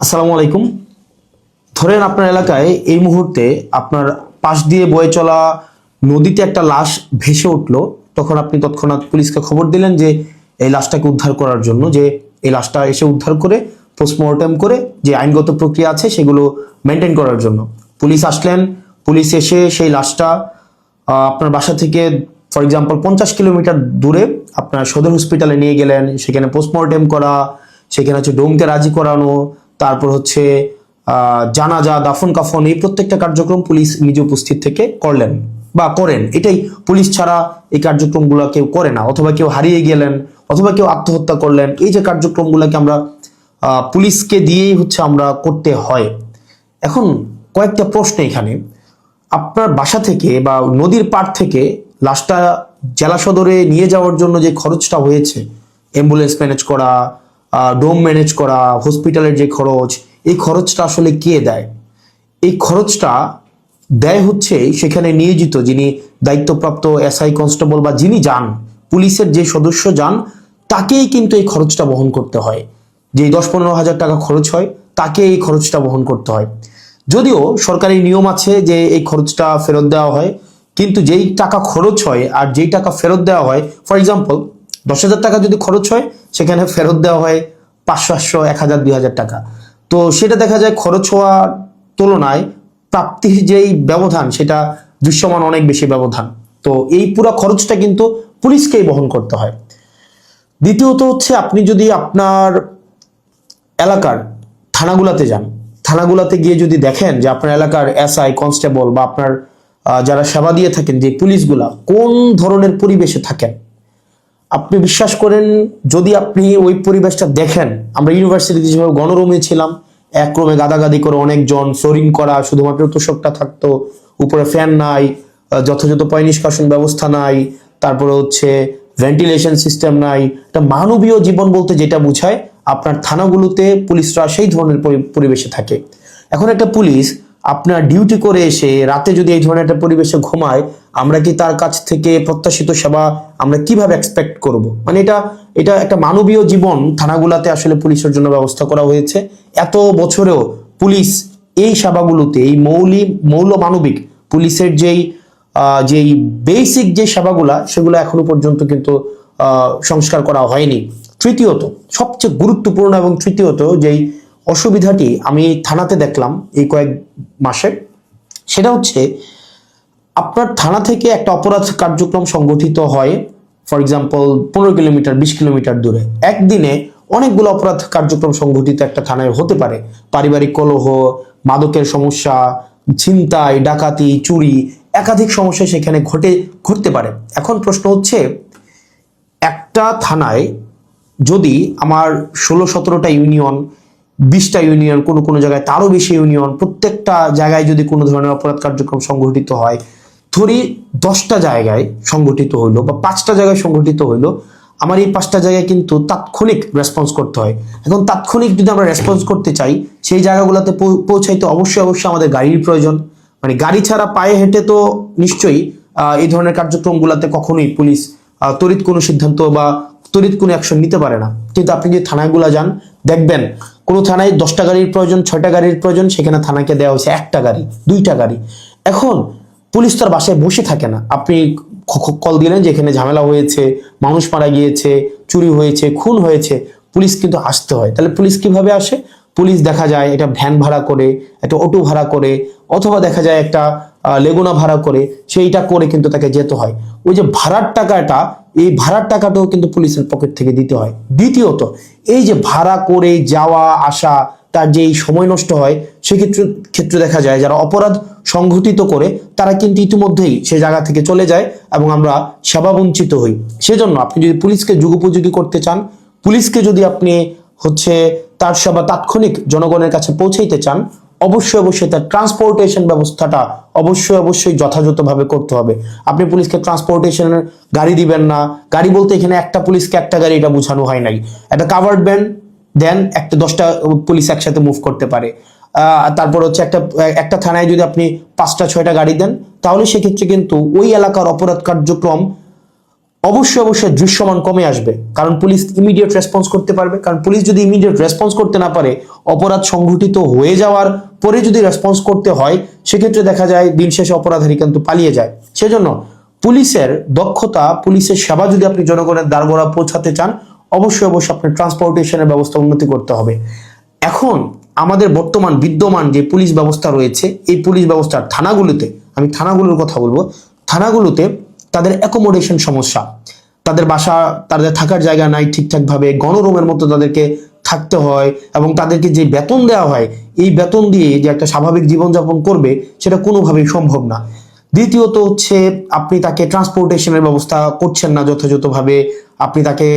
আসসালামু আলাইকুম। ধরেন আপনার এলাকায় এই মুহূর্তে আপনার পাশ দিয়ে বয়ে চলা নদীতে একটা লাশ ভেসে উঠলো। তখন আপনি তৎক্ষণাৎ পুলিশকে খবর দিলেন যে এই লাশটাকে উদ্ধার করার জন্য, যে এই লাশটা এসে উদ্ধার করে পোস্টমর্টেম করে যে আইনগত প্রক্রিয়া আছে সেগুলো মেনটেন করার জন্য পুলিশ আসলেন। পুলিশ এসে সেই লাশটা আপনার বাসা থেকে ফর এক্সাম্পল 50 কিলোমিটার দূরে আপনার সদর হসপিটালে নিয়ে গেলেন। সেখানে পোস্টমর্টেম করা, সেখানে হচ্ছে ডোমকে রাজি করানো, তারপর হচ্ছে জানাজা, দাফন কাফন, এই প্রত্যেকটা কার্যক্রম পুলিশ নিজে উপস্থিত থেকে করলেন বা করেন। এটাই, পুলিশ ছাড়া এই কার্যক্রমগুলো কেউ করে না। অথবা কেউ হারিয়ে গেলেন, অথবা কেউ আত্মহত্যা করলেন, এই যে কার্যক্রমগুলোকে আমরা পুলিশকে দিয়েই হচ্ছে আমরা করতে হয়। এখন কয়েকটা প্রশ্ন এখানে। আপনার বাসা থেকে বা নদীর পাড় থেকে লাশটা জেলা সদরে নিয়ে যাওয়ার জন্য যে খরচটা হয়েছে, অ্যাম্বুলেন্স ম্যানেজ করা, ডোম ম্যানেজ করা, হসপিটালের যে খরচ, এই খরচটা আসলে কে দেয়? এই খরচটা দেয় হচ্ছে সেখানে নিয়োজিত যিনি দায়িত্বপ্রাপ্ত এসআই, কনস্টেবল বা যিনি যান, পুলিশের যে সদস্য যান, তাকেই কিন্তু এই খরচটা বহন করতে হয়। যে 10-15 হাজার টাকা খরচ হয়, তাকে এই খরচটা বহন করতে হয়। যদিও সরকারি নিয়ম আছে যে এই খরচটা ফেরত দেওয়া হয়, কিন্তু যেই টাকা খরচ হয় আর যেই টাকা ফেরত দেওয়া হয়, ফর এক্সাম্পল 10,000 টাকা যদি খরচ হয়, সেখানে ফেরত দেওয়া হয় 500, 1,000, 2,000 টাকা। তো সেটা দেখা যায় খরচ হওয়ার তুলনায় প্রাপ্তির যেই ব্যবধান, সেটা দৃশ্যমান অনেক বেশি ব্যবধান। তো এই পুরো খরচটা কিন্তু পুলিশকেই বহন করতে হয়। দ্বিতীয়ত হচ্ছে, আপনি যদি আপনার এলাকার থানাগুলাতে যান, থানাগুলাতে গিয়ে যদি দেখেন যে আপনার এলাকার এসআই, কনস্টেবল বা আপনার যারা সেবা দিয়ে থাকেন যে পুলিশগুলা কোন ধরনের পরিবেশে থাকেন, আপনি বিশ্বাস করেন, যদি আপনি ওই পরিবেশটা দেখেন। আমরা ইউনিভার্সিটিতে যেভাবে গণরুমে ছিলাম, এক রুমে গাদাগাদি করে অনেকজন, ফ্লোরিং করা, শুধুমাত্র তোষকটা থাকতো, উপরে ফ্যান নাই, যথাযথ পয় নিষ্কাশন ব্যবস্থা নাই, তারপরে হচ্ছে ভেন্টিলেশন সিস্টেম নাই। একটা মানবীয় জীবন বলতে যেটা বোঝায়, আপনার থানাগুলোতে পুলিশরা সেই ধরনের পরিবেশে থাকে। এখন একটা পুলিশ আপনার ডিউটি করে এসে রাতে যদি এই ধরনের একটা পরিবেশে ঘুমায়, আমরা কি তার কাছ থেকে প্রত্যাশিত সেবা আমরা কিভাবে এক্সপেক্ট করব? মানে এটা এটা একটা মানবীয় জীবন থানাগুলাতে আসলে পুলিশের জন্য ব্যবস্থা করা হয়েছে। এত বছরেও পুলিশ এই সেবাগুলোতে, এই মৌল মানবিক পুলিশের যেই বেসিক যে সেবাগুলা, সেগুলো এখনো পর্যন্ত কিন্তু সংস্কার করা হয়নি। তৃতীয়ত, সবচেয়ে গুরুত্বপূর্ণ এবং তৃতীয়ত যেই অসুবিধাটি আমি থানাতে দেখলাম এই কয়েক মাসে, সেটা হচ্ছে আপনার থানা থেকে একটা অপরাধ কার্যক্রম সংগঠিত হয়, ফর এক্সাম্পল 15 কিলোমিটার, 20 কিলোমিটার দূরে। একদিনে অনেকগুলো অপরাধ কার্যক্রম সংগঠিত একটা থানায় হতে পারে। পারিবারিক কলহ, মাদকের সমস্যা, ছিনতাই, ডাকাতি, চুরি, একাধিক সমস্যা সেখানে ঘটতে পারে। এখন প্রশ্ন হচ্ছে, একটা থানায় যদি আমার 16-17টা ইউনিয়ন, 20টা ইউনিয়ন, কোনো কোনো জায়গায় তারও বেশি ইউনিয়ন, প্রত্যেকটা জায়গায় যদি কোনো ধরনের অপরাধ কার্যক্রম সংঘটিত হয়, ধরি 10টা জায়গায় সংঘটিত হইলো বা 5টা জায়গায় সংঘটিত হইলো, আমার এই 5টা জায়গায় কিন্তু তাৎক্ষণিক রেসপন্স করতে হয়। এখন তাৎক্ষণিক যদি আমরা রেসপন্স করতে চাই, সেই জায়গাগুলোতে পৌঁছাইতে অবশ্যই অবশ্যই আমাদের গাড়ির প্রয়োজন। মানে গাড়ি ছাড়া পায়ে হেঁটে তো নিশ্চয়ই এই ধরনের কার্যক্রমগুলোতে কখনোই পুলিশ তড়িৎ কোনো সিদ্ধান্ত বা তড়িৎ কোনো অ্যাকশন নিতে পারে না। কিন্তু আপনি যদি থানাগুলো যান, দেখবেন কোনো থানায় 10টা গাড়ির প্রয়োজন, 6টা গাড়ির প্রয়োজন, সেখানে থানাকে দেওয়া হয়েছে 1টা গাড়ি, 2টা গাড়ি। এখন পুলিশ তার বাসায় বসে থাকে না। আপনি কল দিলেন যে এখানে ঝামেলা হয়েছে, মানুষ মারা গিয়েছে, চুরি হয়েছে, খুন হয়েছে, পুলিশ কিন্তু আসতে হয়। তাহলে পুলিশ কিভাবে আসে? পুলিশ দেখা যায় এটা ভ্যান ভাড়া করে, একটা অটো ভাড়া করে, অথবা দেখা যায় একটা লেগুনা ভাড়া করে, সেইটা করে কিন্তু তাকে যেতে হয়। ওই যে ভাড়ার টাকাটা, এই ভাড়ার টাকাটাও কিন্তু পুলিশের পকেট থেকে দিতে হয়। দ্বিতীয়ত, এই যে ভাড়া করে যাওয়া আসা, তার যে এই সময় নষ্ট হয়, সেক্ষেত্রে দেখা যায় যারা অপরাধ সংঘটিত করে তারা কিন্তু ইতিমধ্যেই সে জায়গা থেকে চলে যায় এবং আমরা সেবা বঞ্চিত হই। সেজন্য আপনি যদি পুলিশকে যুগোপযোগী করতে চান, পুলিশকে যদি আপনি হচ্ছে তার সেবা তাৎক্ষণিক জনগণের কাছে পৌঁছাইতে চান, অবশ্যই অবশ্যই তার ট্রান্সপোর্টেশন ব্যবস্থাটা অবশ্যই অবশ্যই যথাযথভাবে করতে হবে। আপনি পুলিশকে ট্রান্সপোর্টেশনের গাড়ি দিবেন না। গাড়ি বলতে এখানে একটা পুলিশকে একটা গাড়ি, এটা বোঝানো হয় নাই। একটা কাভার্ড ভ্যান দেন, একটা 10টা পুলিশ একসাথে মুভ করতে পারে। তারপর হচ্ছে একটা থানায় যদি আপনি 5টা 6টা গাড়ি দেন, তাহলে সেক্ষেত্রে কিন্তু ওই এলাকার অপরাধ কার্যক্রম অবশ্যই অবশ্যই দৃশ্যমান কমে আসবে, কারণ পুলিশ ইমিডিয়েট রেসপন্স করতে পারবে। কারণ পুলিশ যদি ইমিডিয়েট রেসপন্স করতে না পারে, অপরাধ সংঘটিত হয়ে যাওয়ার পরে যদি রেসপন্স করতে হয়, সেক্ষেত্রে দেখা যায় দিন শেষে অপরাধী কিন্তু পালিয়ে যায়। সেজন্য পুলিশের দক্ষতা, পুলিশের সেবা যদি আপনি জনগণের দ্বারগোড়া পৌঁছাতে চান, অবশ্যই অবশ্যই আপনার ট্রান্সপোর্টেশনের ব্যবস্থা উন্নতি করতে হবে। এখন আমাদের বর্তমান বিদ্যমান যে পুলিশ ব্যবস্থা রয়েছে, এই পুলিশ ব্যবস্থার থানাগুলোতে, আমি থানাগুলোর কথা বলবো, থানাগুলোতে তাদের অ্যাকোমোডেশন সমস্যা, তাদের বাসা, তাদের থাকার জায়গা নাই ঠিকঠাক ভাবে, গণরুমের মতো তাদেরকে থাকতে হয়, এবং তাদেরকে যে বেতন দেওয়া হয়, এই বেতন দিয়ে যে একটা স্বাভাবিক জীবনযাপন করবে, সেটা কোনোভাবেই সম্ভব না। দ্বিতীয়ত হচ্ছে আপনি তাকে ট্রান্সপোর্টেশনের ব্যবস্থা করছেন না যথাযথভাবে। আপনি তাকে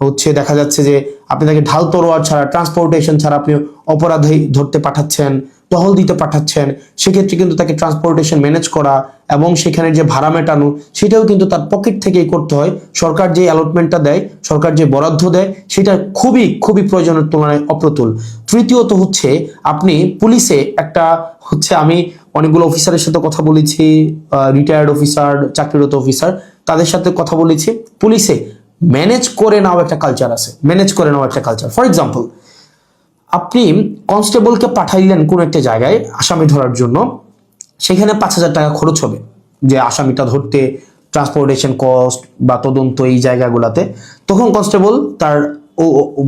হচ্ছে দেখা যাচ্ছে যে আপনি তাকে ঢাল তরোয়ার ছাড়া, ট্রান্সপোর্টেশন ছাড়া আপনি অপরাধী ধরতে পাঠাচ্ছেন, টহল দিতে পাঠাচ্ছেন। সেক্ষেত্রে কিন্তু তাকে ট্রান্সপোর্টেশন ম্যানেজ করা এবং সেখানে যে ভাড়া মেটানো, সেটাও কিন্তু তার পকেট থেকেই করতে হয়। সরকার যে অ্যালটমেন্টটা দেয়, সরকার যে বরাদ্দ দেয়, সেটা খুবই খুবই প্রয়োজনের তুলনায় অপ্রতুল। তৃতীয়ত হচ্ছে আপনি পুলিশে একটা হচ্ছে, আমি অনেকগুলো অফিসারের সাথে কথা বলেছি, রিটায়ার্ড অফিসার, চাকরিরত অফিসার, তাদের সাথে কথা বলেছি। পুলিশে ম্যানেজ করে নাও একটা কালচার আছে, ম্যানেজ করে নাও একটা কালচার। ফর এক্সাম্পল, আপনি কনস্টেবলকে পাঠাইলেন কোন একটা জায়গায় আসামি ধরার জন্য, সেখানে 5,000 টাকা খরচ হবে যে আসামিটা ধরতে, ট্রান্সপোর্টেশন কস্ট বা তদন্ত এই জায়গাগুলোতে। তখন কনস্টেবল তার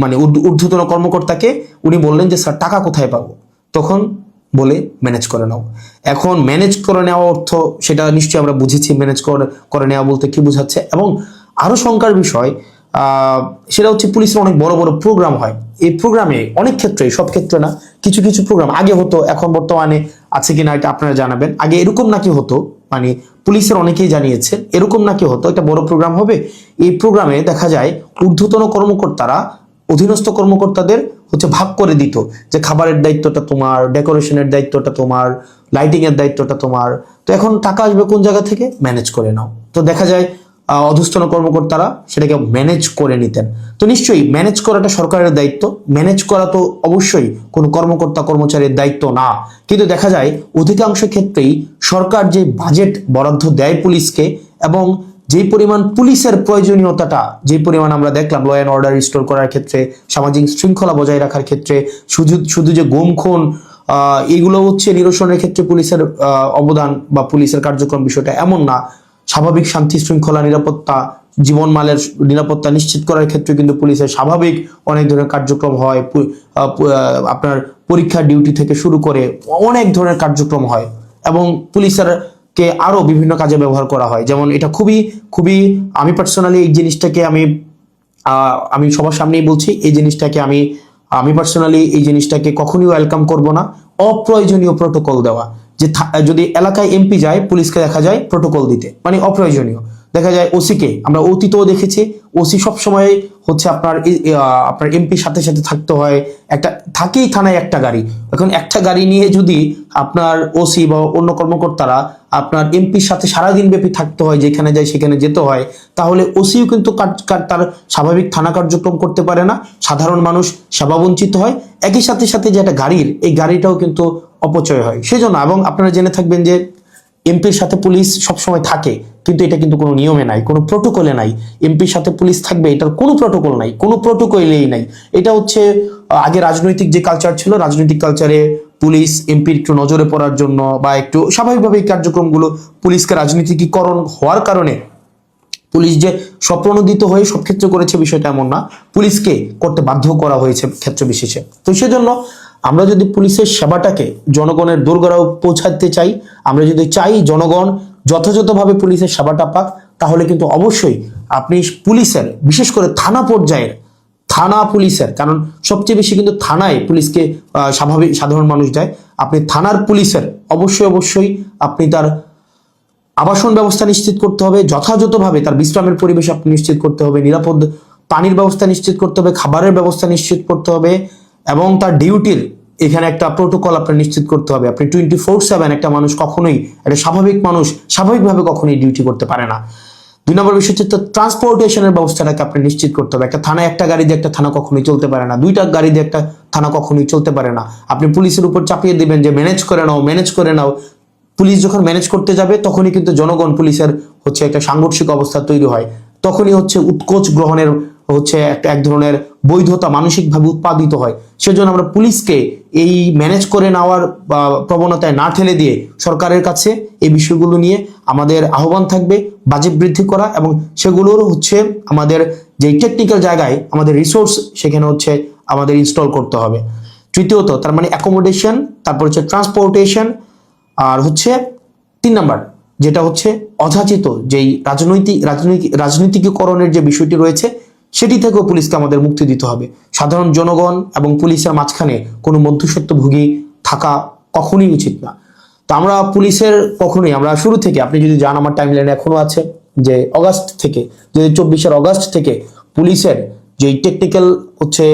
মানে ঊর্ধ্বতন কর্মকর্তাকে উনি বললেন যে স্যার টাকা কোথায় পাবো? তখন বলে ম্যানেজ করে নাও। এখন ম্যানেজ করে নেওয়া অর্থ, সেটা নিশ্চয়ই আমরা বুঝেছি ম্যানেজ করে নেওয়া বলতে কি বোঝাচ্ছে। এবং আরো শঙ্কার বিষয় সেটা হচ্ছে পুলিশের অনেক বড় বড় প্রোগ্রাম হয়। এই প্রোগ্রামে অনেক ক্ষেত্রে, সব ক্ষেত্রে না, কিছু কিছু প্রোগ্রাম আগে হতো, এখন বর্তমানে আছে কিনা এটা আপনারা জানাবেন। আগে এরকম নাকি হতো, মানে পুলিশের অনেকেই জানিয়েছেন এরকম নাকি হতো, একটা বড় প্রোগ্রাম হবে, এই প্রোগ্রামে দেখা যায় ঊর্ধ্বতন কর্মকর্তারা অধীনস্থ কর্মকর্তাদের হচ্ছে ভাগ করে দিত যে খাবারের দায়িত্বটা তোমার, ডেকোরেশনের দায়িত্বটা তোমার, লাইটিং এর দায়িত্বটা তোমার। তো এখন টাকা আসবে কোন জায়গা থেকে? ম্যানেজ করে নাও। তো দেখা যায় অধস্তন কর্মকর্তারা সেটাকে ম্যানেজ করে নিতেন। তো নিশ্চয়ই ম্যানেজ করাটা সরকারের দায়িত্ব, ম্যানেজ করা তো অবশ্যই কোনো কর্মকর্তা কর্মচারীর দায়িত্ব না। কিন্তু দেখা যায় অধিকাংশ ক্ষেত্রেই সরকার যে বাজেট বরাদ্দ দেয় পুলিশকে, এবং যে পরিমাণ পুলিশের প্রয়োজনীয়তাটা, যে পরিমাণ আমরা দেখলাম ল অ্যান্ড অর্ডার রিস্টোর করার ক্ষেত্রে, সামাজিক শৃঙ্খলা বজায় রাখার ক্ষেত্রে, শুধু শুধু যে গুম খুন এগুলো হচ্ছে নিরসনের ক্ষেত্রে পুলিশের অবদান বা পুলিশের কার্যক্রম, বিষয়টা এমন না। স্বাভাবিক শান্তি শৃঙ্খলা, নিরাপত্তা, জীবনমালের নিরাপত্তা নিশ্চিত করার ক্ষেত্রে কিন্তু পুলিশের স্বাভাবিক অনেক ধরনের কার্যক্রম হয়। আপনার পরীক্ষা ডিউটি থেকে শুরু করে অনেক ধরনের কার্যক্রম হয়, এবং পুলিশের কে আরো বিভিন্ন কাজে ব্যবহার করা হয়। যেমন এটা খুবই খুবই, আমি পার্সোনালি এই জিনিসটাকে আমি সবার সামনেই বলছি, এই জিনিসটাকে আমি পার্সোনালি এই জিনিসটাকে কখনোই ওয়েলকাম করব না। অপ্রয়োজনীয় প্রোটোকল দেওয়া, যে যদি এলাকায় এমপি যায়, পুলিশকে দেখা যায় প্রোটোকল দিতে, মানে অপ্রয়োজনীয়। দেখা যায় ওসিকে আমরা অতীতেও দেখেছি, ওসি সবসময় হচ্ছে আপনার এমপির সাথে সাথে থাকতে হয়, একটা থাকেই থানায় একটা গাড়ি। এখন একটা গাড়ি নিয়ে যদি আপনার ওসি বা অন্য কর্মকর্তারা আপনার এমপির সাথে সারাদিন ব্যাপী থাকতে হয়, যেখানে যায় সেখানে যেতে হয়, তাহলে ওসিও কিন্তু তার স্বাভাবিক থানা কার্যক্রম করতে পারে না, সাধারণ মানুষ সেবা বঞ্চিত হয়। একই সাথে সাথে যে একটা গাড়ির, এই গাড়িটাও কিন্তু অপচয় হয়। সেজন্য, এবং আপনারা জেনে থাকবেন যে এমপির সাথে পুলিশ সবসময় থাকে, কিন্তু এটা কিন্তু কোনো নিয়মে নাই, কোনো প্রোটোকলে নাই। এমপির সাথে পুলিশ থাকবে, এটার কোনো প্রোটোকল নাই, কোনো প্রোটোকলেই নাই। এটা হচ্ছে আগে রাজনৈতিক যে কালচার ছিল, রাজনৈতিক কালচারে পুলিশ এমপির একটু নজরে পড়ার জন্য বা একটু স্বাভাবিকভাবে এই কার্যক্রমগুলো, পুলিশকে রাজনীতিকীকরণ হওয়ার কারণে পুলিশ যে স্বপ্রণোদিত হয়ে সব ক্ষেত্রে করেছে, বিষয়টা এমন না, পুলিশকে করতে বাধ্য করা হয়েছে ক্ষেত্র বিশেষে। তো সেজন্য আমরা যদি পুলিশের সেবাটাকে জনগণের দোরগোড়ায় পৌঁছাতে চাই, আমরা যদি চাই জনগণ যথাযথভাবে পুলিশের সেবাটা পাক, তাহলে কিন্তু অবশ্যই আপনি পুলিশের, বিশেষ করে থানা পর্যায়ের থানা পুলিশের, কারণ সবচেয়ে বেশি কিন্তু থানায় পুলিশকে স্বাভাবিক সাধারণ মানুষ যায়, আপনি থানার পুলিশের অবশ্যই অবশ্যই আপনি তার আবাসন ব্যবস্থা নিশ্চিত করতে হবে, যথাযথভাবে তার বিশ্রামের পরিবেশ আপনি নিশ্চিত করতে হবে, নিরাপদ পানির ব্যবস্থা নিশ্চিত করতে হবে, খাবারের ব্যবস্থা নিশ্চিত করতে হবে, এবং তার ডিউটির এখানে একটা প্রোটোকল আপনার নিশ্চিত করতে হবে। আপনি 24/7, একটা মানুষ কখনোই, একটা স্বাভাবিক মানুষ স্বাভাবিকভাবে কখনোই ডিউটি করতে পারে না। 2 নম্বর বিষয় হচ্ছে ট্রান্সপোর্টেশনের ব্যবস্থাটাকে আপনি নিশ্চিত করতে হবে। একটা থানায় একটা গাড়ি দিয়ে একটা থানা কখনোই চলতে পারে না, 2টা গাড়ি দিয়ে একটা থানা কখনোই চলতে পারে না। আপনি পুলিশের উপর চাপিয়ে দিবেন যে ম্যানেজ করে নাও, ম্যানেজ করে নাও। পুলিশ যখন ম্যানেজ করতে যাবে, তখনই কিন্তু জনগণ পুলিশের হচ্ছে একটা সাংঘর্ষিক অবস্থা তৈরি হয়। তখনই হচ্ছে উৎকোচ গ্রহণের হচ্ছে এক ধরনের বৈধতা মানসিকভাবে উৎপাদিত হয়। সেজন্য আমরা পুলিশকে এই ম্যানেজ করে নেওয়ার প্রবণতায় না ঠেলে দিয়ে সরকারের কাছে এই বিষয়গুলো নিয়ে আমাদের আহ্বান থাকবে বাজেট বৃদ্ধি করা, এবং সেগুলোর হচ্ছে আমাদের যে টেকনিক্যাল জায়গায় আমাদের রিসোর্স সেখানে হচ্ছে আমাদের ইনস্টল করতে হবে। তৃতীয়ত তার মানে অ্যাকোমোডেশন, তারপর হচ্ছে ট্রান্সপোর্টেশন, আর হচ্ছে 3 নাম্বার যেটা হচ্ছে অযাচিত যেই রাজনীতিকীকরণের যে বিষয়টি রয়েছে সেটি থেকেও পুলিশকে আমাদের মুক্তি দিতে হবে। সাধারণ জনগণ এবং পুলিশের মাঝখানে কোনো মধ্যস্বত্বভোগী থাকা কখনোই উচিত না। তো আমরা পুলিশের আমরা শুরু থেকে, আপনি যদি যান আমার টাইমলাইনে এখনো আছে যে অগাস্ট থেকে 2024 অগাস্ট থেকে পুলিশের যে টেকনিক্যাল হচ্ছে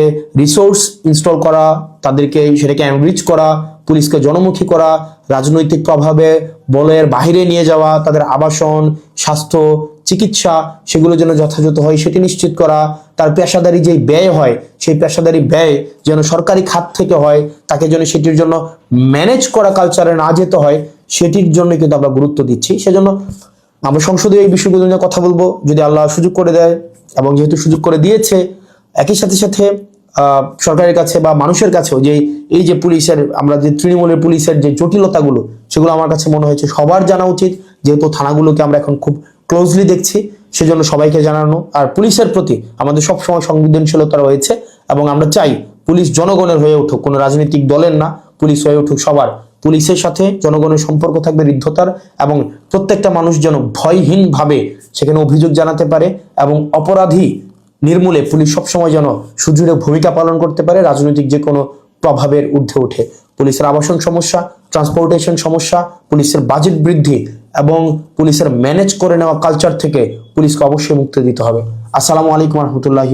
রিসোর্স ইনস্টল করা, তাদেরকে সেটাকে এনরিচ করা, পুলিশকে জনমুখী করা, রাজনৈতিক প্রভাবে বলের বাহিরে নিয়ে যাওয়া, তাদের আবাসন, স্বাস্থ্য, চিকিৎসা সেগুলো যেন যথাযথ হয় সেটি নিশ্চিত করা, তার পেশাদারি যে ব্যয় হয় সেই পেশাদারি ব্যয় যেন সরকারি খাত থেকে হয়, তাকে যেন সেটির জন্য ম্যানেজ করা কালচারে না যেতে হয়, সেটির জন্য কিন্তু আমরা গুরুত্ব দিচ্ছি। সেজন্য আমরা সংসদে এই বিষয়গুলো নিয়ে কথা বলবো যদি আল্লাহ সুযোগ করে দেয়, এবং যেহেতু সুযোগ করে দিয়েছে একই সাথে সাথে সরকারের কাছে বা মানুষের কাছেও যে এই যে পুলিশের, আমরা যে তৃণমূলের পুলিশের যে জটিলতাগুলো সেগুলো আমার কাছে মনে হয়েছে সবার জানা উচিত, যেহেতু থানাগুলোকে আমরা এখন খুব ক্লোজলি দেখছি, সেজন্য সবাইকে জানানো। আর পুলিশের প্রতি আমাদের সবসময় সংবেদনশীলতা রয়েছে, এবং আমরা চাই পুলিশ জনগণের হয়ে উঠুক, কোনো রাজনৈতিক দলের না, পুলিশ হয়ে উঠুক সবার। পুলিশের সাথে জনগণের সম্পর্ক থাকবে হৃদ্যতার, এবং প্রত্যেকটা মানুষ যেন ভয়হীন ভাবে সেখানে অভিযোগ জানাতে পারে, এবং অপরাধী নির্মূলে পুলিশ সবসময় যেন সুদৃঢ় ভূমিকা পালন করতে পারে রাজনৈতিক যে কোনো প্রভাবের ঊর্ধ্বে উঠে। পুলিশের আবাসন সমস্যা, ট্রান্সপোর্টেশন সমস্যা, পুলিশের বাজেট বৃদ্ধি এবং পুলিশের ম্যানেজ করে নেওয়া কালচার থেকে পুলিশকে অবশ্যই মুক্তি দিতে হবে। আসসালামু আলাইকুম রহমতুল্লাহ।